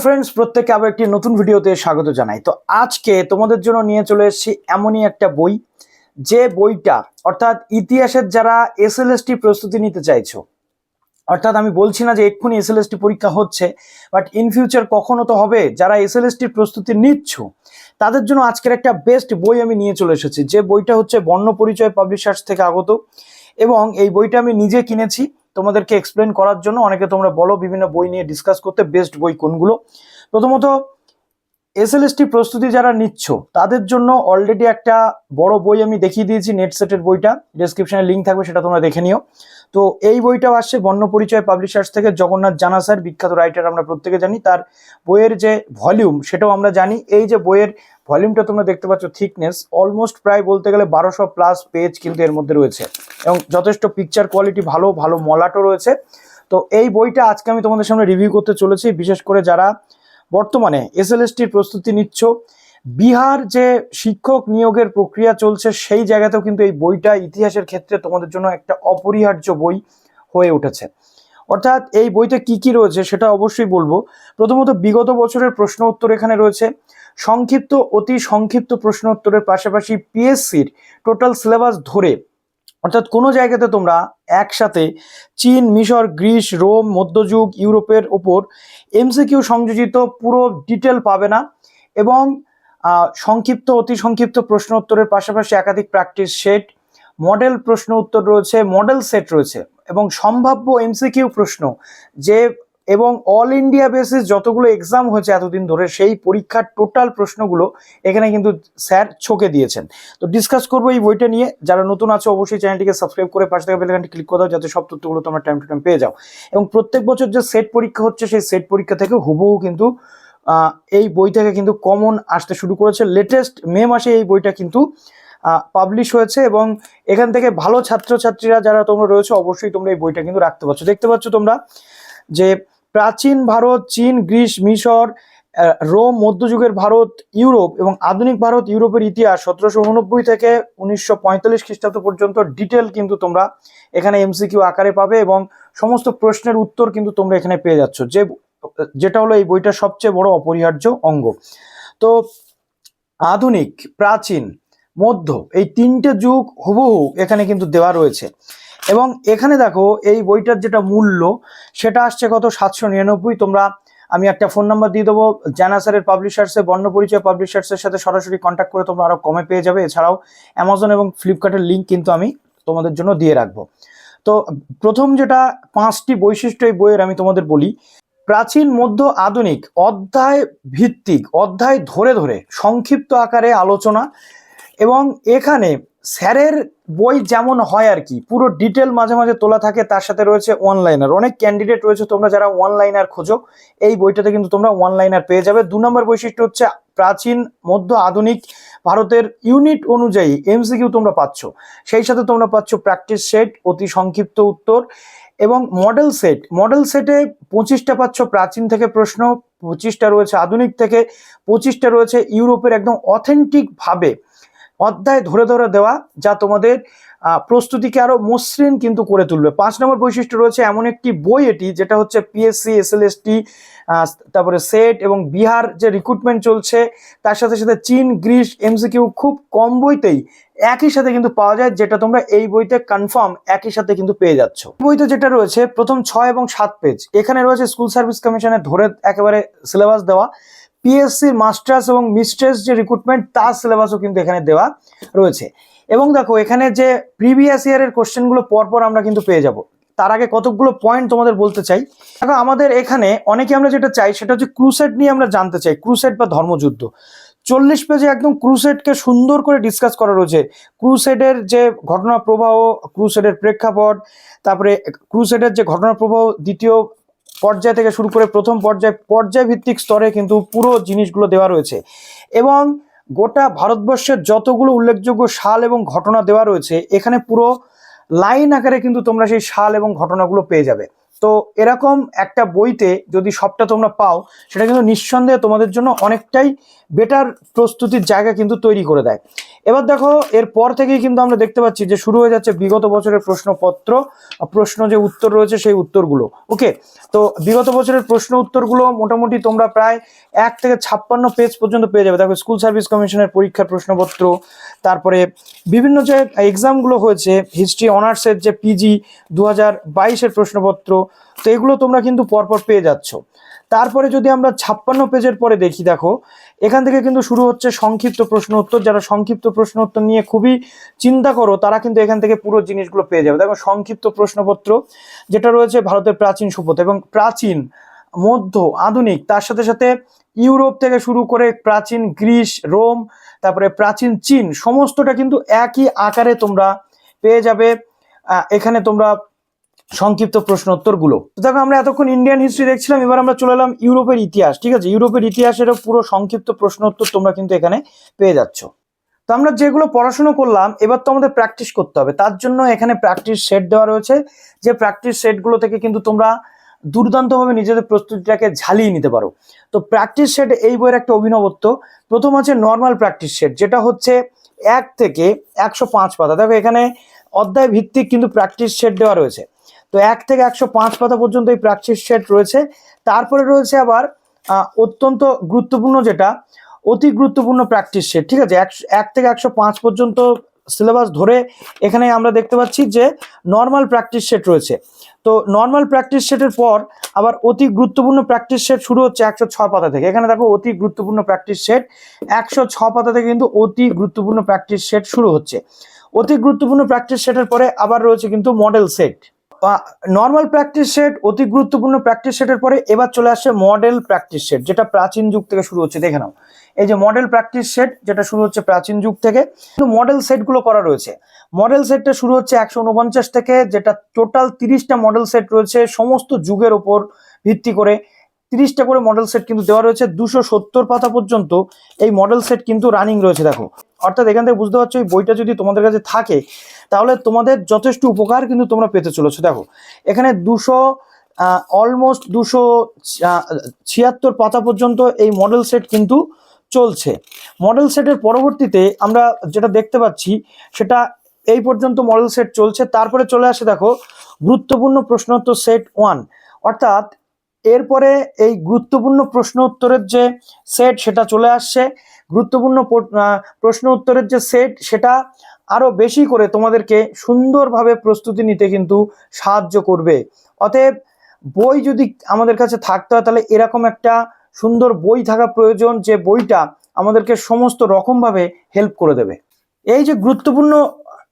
Friends, প্রত্যেককে আবার একটি নতুন ভিডিওতে স্বাগত জানাই। তো আজকে তোমাদের জন্য নিয়ে চলে এসেছি এমনই একটা বই, যে বইটা অর্থাৎ ইতিহাসের যারা এসএলএসটি প্রস্তুতি নিতে চাইছো, অর্থাৎ আমি বলছি না যে এক্ষুনি এসএলএসটি পরীক্ষা হচ্ছে, বাট ইন ফিউচার কখনো তো হবে, যারা এসএলএসটির প্রস্তুতি নিচ্ছ তাদের জন্য আজকের একটা বেস্ট বই আমি নিয়ে চলে এসেছি। যে বইটা হচ্ছে বর্ণপরিচয় পাবলিশার্স থেকে আগত, এবং এই বইটা আমি নিজে কিনেছি তোমাদেরকে এক্সপ্লেন করার জন্য। অনেকে তোমরা বলো বিভিন্ন বই নিয়ে ডিসকাস করতে, বেস্ট বই কোনগুলো। প্রথমত, এসএলএসটি প্রস্তুতি যারা নিচ্ছ তাদের জন্য অলরেডি একটা বড় বই আমি দেখিয়ে দিয়েছি, নেট সেটের বইটা, ডেসক্রিপশনে লিঙ্ক থাকবে, সেটা তোমরা দেখে নিও। তো এই বইটাও আসছে বর্ণপরিচয় পাবলিশার্স থেকে। জগন্নাথ জানা স্যার, বিখ্যাত রাইটার, আমরা প্রত্যেকে জানি। তার বইয়ের যে ভলিউম সেটাও আমরা জানি। এই যে বইয়ের ভলিউমটা তোমরা দেখতে পাচ্ছ, থিকনেস অলমোস্ট প্রায় বলতে গেলে 1200+ পেজ কিন্তু এর মধ্যে রয়েছে, এবং যথেষ্ট পিকচার কোয়ালিটি ভালো, ভালো মলাটও রয়েছে। তো এই বইটা আজকে আমি তোমাদের সামনে রিভিউ করতে চলেছি। বিশেষ করে যারা বর্তমানে এসএলএসটির প্রস্তুতি নিচ্ছ, বিহার যে শিক্ষক নিয়োগের প্রক্রিয়া চলছে সেই জায়গাতেও কিন্তু এই বইটা ইতিহাসের ক্ষেত্রে তোমাদের জন্য একটা অপরিহার্য বই হয়ে উঠেছে। অর্থাৎ এই বইতে কি কি রয়েছে সেটা অবশ্যই বলবো। প্রথমত, বিগত বছরের প্রশ্ন উত্তর এখানে রয়েছে, সংক্ষিপ্ত, অতি সংক্ষিপ্ত প্রশ্ন উত্তরের পাশাপাশি পিএসসির টোটাল সিলেবাস ধরে, অর্থাৎ কোনো জায়গাতে তোমরা একসাথে চীন, মিশর, গ্রিস, রোম, মধ্যযুগ, ইউরোপের ওপর এমসিকিউ সংযোজিত পুরো ডিটেল পাবে না। এবং সংক্ষিপ্ত, অতি সংক্ষিপ্ত প্রশ্ন উত্তরের পাশাপাশি একাধিক প্র্যাকটিস সেট, মডেল প্রশ্ন উত্তর রয়েছে, মডেল সেট রয়েছে, এবং সম্ভাব্য এমসিকিউ প্রশ্ন যে, এবং অল ইন্ডিয়া বেসিস যতগুলো এক্সাম হয়েছে এতদিন ধরে সেই পরীক্ষার টোটাল প্রশ্নগুলো এখানে কিন্তু স্যার ছকে দিয়েছেন। তো ডিসকাস করবো এই বইটা নিয়ে। যারা নতুন আছো অবশ্যই চ্যানেলটিকে সাবস্ক্রাইব করে পাশে থাকা বেল আইকনটি ক্লিক করে দাও, যাতে সব তথ্যগুলো তোমরা টাইম টু টাইম পেয়ে যাও। এবং প্রত্যেক বছর যে সেট পরীক্ষা হচ্ছে সেই সেট পরীক্ষা থেকে হুবহু কিন্তু এই বই থেকে কিন্তু কমন আসতে শুরু করেছে। লেটেস্ট মে মাসে এই বইটা কিন্তু পাবলিশ হয়েছে, এবং এখান থেকে ভালো ছাত্রছাত্রীরা যারা তোমরা রয়েছে অবশ্যই তোমরা এই বইটা কিন্তু রাখতে পারছো। দেখতে পাচ্ছ তোমরা যে প্রাচীন ভারত, চীন, গ্রিস, মিশর, রোম, মধ্যযুগের ভারত, ইউরোপ এবং আধুনিক ভারত, ইউরোপের ইতিহাস 1789 থেকে 1945 খ্রিস্টাব্দ পর্যন্ত ডিটেল কিন্তু তোমরা এখানে এমসিকিউ আকারে পাবে, এবং সমস্ত প্রশ্নের উত্তর কিন্তু তোমরা এখানে পেয়ে যাচ্ছ, যেটা হলো এই বইটার সবচেয়ে বড় অপরিহার্য অঙ্গ। তো আধুনিক, প্রাচীন, মধ্য, এই তিনটে যুগ হুবহু এখানে কিন্তু দেওয়া রয়েছে। এবং এখানে দেখো এই বইটার যেটা মূল্য সেটা আসছে কত, 799। তোমরা, আমি একটা ফোন নাম্বার দিয়ে দেবো, জানা স্যারের পাবলিশার্সে, বর্ণপরিচয় পাবলিশার্সের সাথে সরাসরি কন্ট্যাক্ট করে তোমরা আরো কমে পেয়ে যাবে। এছাড়াও অ্যামাজন এবং ফ্লিপকার্টের লিঙ্ক কিন্তু আমি তোমাদের জন্য দিয়ে রাখবো। তো প্রথম যেটা 5টি বৈশিষ্ট্য এই বইয়ের আমি তোমাদের বলি। প্রাচীন, মধ্য, আধুনিক, অধ্যায় ভিত্তিক, অধ্যায় ধরে ধরে সংক্ষিপ্ত আকারে আলোচনা, এবং এখানে স্যারের বই যেমন হয় আর কি, পুরো ডিটেল মাঝে মাঝে তোলা থাকে। তার সাথে রয়েছে ওয়ান লাইনার, অনেক ক্যান্ডিডেট রয়েছে তোমরা যারা ওয়ান লাইনার খোঁজো, এই বইটাতে কিন্তু তোমরা ওয়ান লাইনার পেয়ে যাবে। 2 নম্বর বৈশিষ্ট্য হচ্ছে প্রাচীন, মধ্য, আধুনিক ভারতের ইউনিট অনুযায়ী এমসিকিউ তোমরা পাচ্ছ, সেই সাথে তোমরা পাচ্ছ প্র্যাকটিস সেট, অতি সংক্ষিপ্ত উত্তর, এবং মডেল সেট। মডেল সেটে 25টা পাচ্ছ প্রাচীন থেকে প্রশ্ন, 25টা রয়েছে আধুনিক থেকে, 25টা রয়েছে ইউরোপের, একদম অথেন্টিক ভাবে অধ্যায় ধরে ধরে দেওয়া, যা তোমাদের প্রস্তুতিকে আরো মসৃণ কিন্তু করে তুলবে। 5 নম্বর বৈশিষ্ট্য রয়েছে এমন একটি বই এটি, যেটা হচ্ছে পিএসসি, এসএলএসটি, তারপরে সেট এবং বিহার যে রিক্রুটমেন্ট চলছে, তার সাথে সাথে চীন, গ্রিস এমসিকিউ খুব কম বইতেই একই সাথে কিন্তু পাওয়া যায়, যেটা তোমরা এই বইতে কনফার্ম একই সাথে কিন্তু পেয়ে যাচ্ছ। বইতে যেটা রয়েছে প্রথম 6 এবং 7 পেজ, এখানে রয়েছে স্কুল সার্ভিস কমিশনের ধরে একেবারে সিলেবাস দেওয়া। পিএসসি মাস্টার্স এবং মিস্ট্রেস যে রিক্রুটমেন্ট তার সিলেবাসও কিন্তু এখানে দেওয়া রয়েছে। এবং দেখো এখানে যে প্রিভিয়াস ইয়ারের কোশ্চেনগুলো পরপর আমরা কিন্তু পেয়ে যাব। তার আগে কতগুলো পয়েন্ট তোমাদের বলতে চাই। দেখো আমাদের এখানে অনেকে আমরা যেটা চাই সেটা হচ্ছে ক্রুসেড নিয়ে আমরা জানতে চাই, ক্রুসেড বা ধর্মযুদ্ধ। 40 পেজে একদম ক্রুসেডকে সুন্দর করে ডিসকাস করা রয়েছে। ক্রুসেডের যে ঘটনা প্রবাহ, ক্রুসেডের প্রেক্ষাপট, তারপরে ক্রুসেডের যে ঘটনা প্রবাহ দ্বিতীয় পর্যায় থেকে শুরু করে প্রথম পর্যায় ভিত্তিক স্তরে কিন্তু পুরো জিনিসগুলো দেওয়া রয়েছে। এবং গোটা ভারতবর্ষের যতগুলো উল্লেখযোগ্য সাল এবং ঘটনা দেওয়া রয়েছে এখানে পুরো লাইন আকারে কিন্তু তোমরা সেই সাল এবং ঘটনাগুলো পেয়ে যাবে। তো এরকম একটা বইতে যদি সবটা তোমরা পাও, সেটা কিন্তু নিঃসন্দেহে তোমাদের জন্য অনেকটাই বেটার প্রস্তুতির জায়গা কিন্তু তৈরি করে দেয়। এবার দেখো, এরপর থেকেই কিন্তু আমরা দেখতে পাচ্ছি যে শুরু হয়ে যাচ্ছে বিগত বছরের প্রশ্নপত্র, প্রশ্ন যে উত্তর রয়েছে সেই উত্তরগুলো। ওকে, তো বিগত বছরের প্রশ্ন উত্তরগুলো মোটামুটি তোমরা প্রায় 1 থেকে 56 পেজ পর্যন্ত পেয়ে যাবে। দেখো, স্কুল সার্ভিস কমিশনের পরীক্ষার প্রশ্নপত্র, তারপরে বিভিন্ন যে এক্সামগুলো হয়েছে, হিস্ট্রি অনার্সের যে পিজি 2022-এর প্রশ্নপত্র, তো এগুলো তোমরা কিন্তু পরপর পেয়ে যাচ্ছ। তারপরে যদি আমরা 56 পেজের পরে দেখি, দেখো এখান থেকে কিন্তু শুরু হচ্ছে সংক্ষিপ্ত প্রশ্ন উত্তর। যারা সংক্ষিপ্ত প্রশ্ন উত্তর নিয়ে খুবই চিন্তা করো, তারা কিন্তু এখান থেকে পুরো জিনিসগুলো পেয়ে যাবে। দেখো, সংক্ষিপ্ত প্রশ্নপত্র যেটা রয়েছে ভারতের প্রাচীন সভ্যতা এবং প্রাচীন, মধ্য, আধুনিক, তার সাথে সাথে ইউরোপ থেকে শুরু করে প্রাচীন গ্রিস, রোম, তারপরে প্রাচীন চীন, সমস্তটা কিন্তু একই আকারে তোমরা পেয়ে যাবে এখানে তোমরা সংক্ষিপ্ত প্রশ্ন উত্তরগুলো। তো দেখো, আমরা এতক্ষণ ইন্ডিয়ান হিস্ট্রি দেখছিলাম, এবার আমরা চলে এলাম ইউরোপের ইতিহাস। ঠিক আছে, ইউরোপের ইতিহাসেরও পুরো সংক্ষিপ্ত প্রশ্ন উত্তর তোমরা কিন্তু এখানে পেয়ে যাচ্ছ। তো আমরা যেগুলো পড়াশোনা করলাম, এবার তো আমাদের প্র্যাকটিস করতে হবে। তার জন্য এখানে প্র্যাকটিস সেট দেওয়া রয়েছে, যে প্র্যাকটিস সেটগুলো থেকে কিন্তু তোমরা দুর্দান্তভাবে নিজেদের প্রস্তুতিটাকে ঝালিয়ে নিতে পারো। তো প্র্যাকটিস সেট এই বইয়ের একটা অভিনবত্ব। প্রথম আছে নর্মাল প্র্যাকটিস সেট, যেটা হচ্ছে 1 থেকে 105 পাতা। দেখো, এখানে অধ্যায় ভিত্তিক কিন্তু প্র্যাকটিস সেট দেওয়া রয়েছে। তো 1 থেকে 105 পাতা পর্যন্ত এই প্র্যাকটিস সেট রয়েছে। তারপরে রয়েছে আবার অত্যন্ত গুরুত্বপূর্ণ, যেটা অতি গুরুত্বপূর্ণ প্র্যাকটিস সেট। ঠিক আছে, 1 থেকে 105 পর্যন্ত সিলেবাস ধরে এখানে আমরা দেখতে পাচ্ছি যে নর্মাল প্র্যাকটিস সেট রয়েছে। তো নর্মাল প্র্যাকটিস সেটের পর আবার অতি গুরুত্বপূর্ণ প্র্যাকটিস সেট শুরু হচ্ছে 106 পাতা থেকে। এখানে দেখো, অতি গুরুত্বপূর্ণ প্র্যাকটিস সেট 106 পাতা থেকে কিন্তু অতি গুরুত্বপূর্ণ প্র্যাকটিস সেট শুরু হচ্ছে। অতি গুরুত্বপূর্ণ প্র্যাকটিস সেটের পরে আবার রয়েছে কিন্তু model set. Normal practice set, অতি গুরুত্বপূর্ণ প্র্যাকটিস সেটের পরে এবার চলে আসছে মডেল প্র্যাকটিস সেট, যেটা প্রাচীন যুগ থেকে শুরু হচ্ছে। দেখে নাও, এই যে মডেল প্র্যাকটিস সেট, যেটা শুরু হচ্ছে প্রাচীন যুগ থেকে। কিন্তু মডেল সেটগুলো করা রয়েছে। মডেল সেটটা শুরু হচ্ছে 149 থেকে, যেটা টোটাল 30টা মডেল সেট রয়েছে সমস্ত যুগের উপর ভিত্তি করে। 30টা করে মডেল সেট কিন্তু দেওয়া রয়েছে। 270 পাতা পর্যন্ত এই মডেল সেট কিন্তু রানিং রয়েছে। দেখো, অর্থাৎ এখান থেকে বুঝতে পারছো, এই বইটা যদি তোমাদের কাছে থাকে, তাহলে তোমাদের যথেষ্ট উপকার কিন্তু তোমরা পেতে চলেছো। দেখো, এখানে অলমোস্ট 276 পাতা পর্যন্ত এই মডেল সেট কিন্তু চলছে। মডেল সেটের পরবর্তীতে আমরা যেটা দেখতে পাচ্ছি, সেটা এই পর্যন্ত মডেল সেট চলছে। তারপরে চলে আসে দেখো গুরুত্বপূর্ণ প্রশ্নোত্তর সেট 1, অর্থাৎ এরপরে এই গুরুত্বপূর্ণ প্রশ্ন উত্তরের যে সেট, সেটা চলে আসছে। গুরুত্বপূর্ণ প্রশ্ন উত্তরের যে সেট, সেটা আরো বেশি করে তোমাদেরকে সুন্দরভাবে প্রস্তুতি নিতে কিন্তু সাহায্য করবে। অতএব বই যদি আমাদের কাছে থাকতে হয়, তাহলে এরকম একটা সুন্দর বই থাকা প্রয়োজন, যে বইটা আমাদেরকে সমস্ত রকমভাবে হেল্প করে দেবে। এই যে গুরুত্বপূর্ণ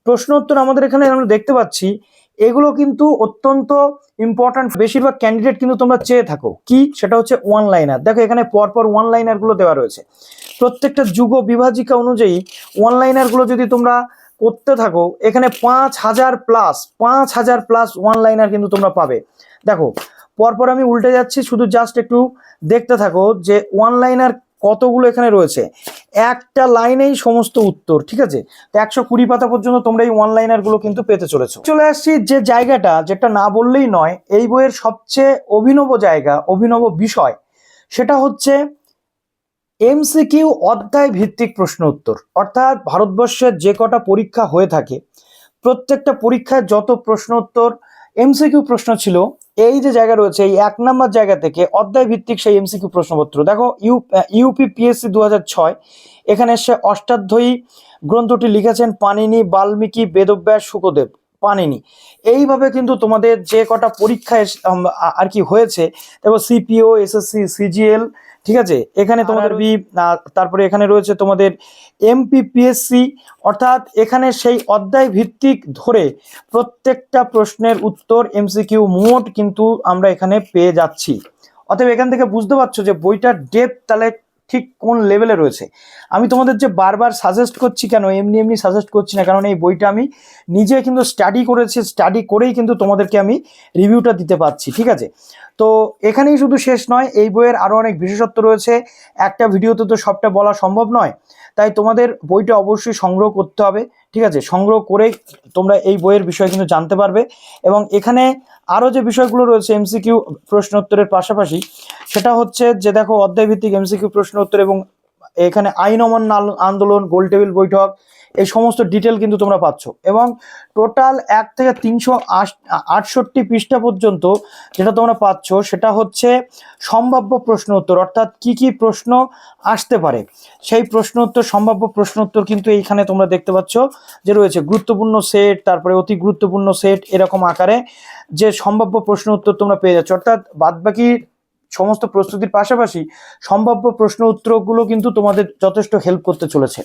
প্রশ্ন উত্তর আমাদের এখানে আমরা দেখতে পাচ্ছি, এগুলো কিন্তু অত্যন্ত ইম্পর্ট্যান্ট। বেশিরভাগ ক্যান্ডিডেট কিন্তু তোমরা চেয়ে থাকো কি, সেটা হচ্ছে 1 লাইনার। দেখো, এখানে পরপর 1 লাইনার গুলো দেওয়া রয়েছে। প্রত্যেকটা যুগ বিভাজিকা অনুযায়ী 1 লাইনার গুলো যদি তোমরা করতে থাকো, এখানে 5000 প্লাস 1 লাইনার কিন্তু তোমরা পাবে। দেখো, পরপর আমি উল্টে যাচ্ছি, শুধু জাস্ট একটু দেখতে থাকো যে 1 লাইনার কতগুলো এখানে রয়েছে। একটা লাইনেই সমস্ত উত্তর। ঠিক আছে, তো 120 পাতা পর্যন্ত তোমরা এই 1 লাইনার গুলো কিন্তু পেতে চলেছো। চলে আসছি যে জায়গাটা, যেটা না বললেই নয়, এই বইয়ের সবচেয়ে অভিনব জায়গা, অভিনব বিষয়, সেটা হচ্ছে এমসিকিউ অধ্যায় ভিত্তিক প্রশ্ন উত্তর। অর্থাৎ ভারতবর্ষের যে কটা পরীক্ষা হয়ে থাকে, প্রত্যেকটা পরীক্ষায় যত প্রশ্ন উত্তর এমসিকিউ প্রশ্ন ছিল, এই যে জায়গা রয়েছে, এই 1 নম্বর জায়গা থেকে অধ্যায় ভিত্তিক সেই এমসিকিউ প্রশ্নপত্র। দেখো, ইউপি পিএসসি 2006, এখানে এসে অষ্টাধ্যায়ী গ্রন্থটি লিখেছেন পাণিনি, বাল্মীকি, বেদব্যাস, শুকদেব, পাণিনি। এইভাবে কিন্তু তোমাদের যে কটা পরীক্ষায় আর কি হয়েছে, দেখো সিপিও, এসএসসি, সিজিএল, ঠিক আছে, এখানে তোমাদের তারপরে এখানে রয়েছে তোমাদের এমপিপিএসসি, অর্থাৎ এখানে সেই অধ্যায় ভিত্তিক ধরে প্রত্যেকটা প্রশ্নের উত্তর এমসিকিউ মোট কিন্তু আমরা এখানে পেয়ে যাচ্ছি। অতএব এখান থেকে বুঝতে পারছো যে বইটার ডেপথ তাহলে ঠিক কোন লেভেলে রয়েছে। আমি তোমাদের যে বারবার সাজেস্ট করছি, কেন এমনি এমনি সাজেস্ট করছি না, কারণ এই বইটা আমি নিজে কিন্তু স্টাডি করেছি, স্টাডি করেই কিন্তু তোমাদেরকে আমি রিভিউটা দিতে পারছি। ঠিক আছে, তো এখানেই শুধু শেষ নয়, এই বইয়ের আরও অনেক বিশেষত্ব রয়েছে। একটা ভিডিওতে তো সবটা বলা সম্ভব নয়, তাই তোমাদের বইটা অবশ্যই সংগ্রহ করতে হবে। ঠিক আছে, সংগ্রহ করে তোমরা এই বইয়ের বিষয়ে কিন্তু জানতে পারবে। এবং এখানে আরও যে বিষয়গুলো রয়েছে এমসিকিউ প্রশ্ন উত্তরের পাশাপাশি, সেটা হচ্ছে যে দেখো অধ্যায়ভিত্তিক এমসিকিউ প্রশ্ন উত্তর, এবং এখানে আইন অমান্য আন্দোলন, গোল টেবিল বৈঠক, এই সমস্ত ডিটেল কিন্তু তোমরা পাচ্ছ। এবং টোটাল 1 থেকে 368 পৃষ্ঠা পর্যন্ত যেটা তোমরা পাচ্ছ সেটা হচ্ছে সম্ভাব্য প্রশ্ন উত্তর, অর্থাৎ কি কি প্রশ্ন আসতে পারে সেই প্রশ্ন উত্তর, সম্ভাব্য প্রশ্ন উত্তর কিন্তু এইখানে তোমরা দেখতে পাচ্ছ যে রয়েছে গুরুত্বপূর্ণ সেট, তারপরে অতি গুরুত্বপূর্ণ সেট, এরকম আকারে যে সম্ভাব্য প্রশ্ন উত্তর তোমরা পেয়ে যাচ্ছ। অর্থাৎ বাদবাকি সমস্ত প্রস্তুতির পাশাপাশি সম্ভাব্য প্রশ্ন উত্তরগুলো কিন্তু তোমাদের যথেষ্ট হেল্প করতে চলেছে।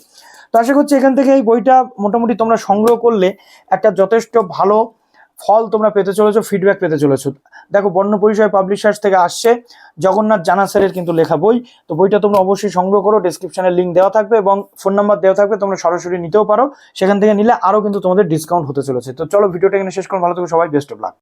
তো আশা করছি এখান থেকে এই বইটা মোটামুটি তোমরা সংগ্রহ করলে একটা যথেষ্ট ভালো ফল তোমরা পেতে চলেছো, ফিডব্যাক পেতে চলেছো। দেখো বর্ণ পরিচয় পাবলিশার্স থেকে আসছে, জগন্নাথ জানা স্যারের কিন্তু লেখা বই। তো বইটা তোমরা অবশ্যই সংগ্রহ করো, ডেসক্রিপশনে লিঙ্ক দেওয়া থাকবে এবং ফোন নাম্বার দেওয়া থাকবে, তোমরা সরাসরি নিতেও পারো। সেখান থেকে নিলে আরও কিন্তু তোমাদের ডিসকাউন্ট হতে চলেছে। তো চলো ভিডিওটা এখানে শেষ করুন, ভালো থেকো সবাই, বেস্ট অফ লাক।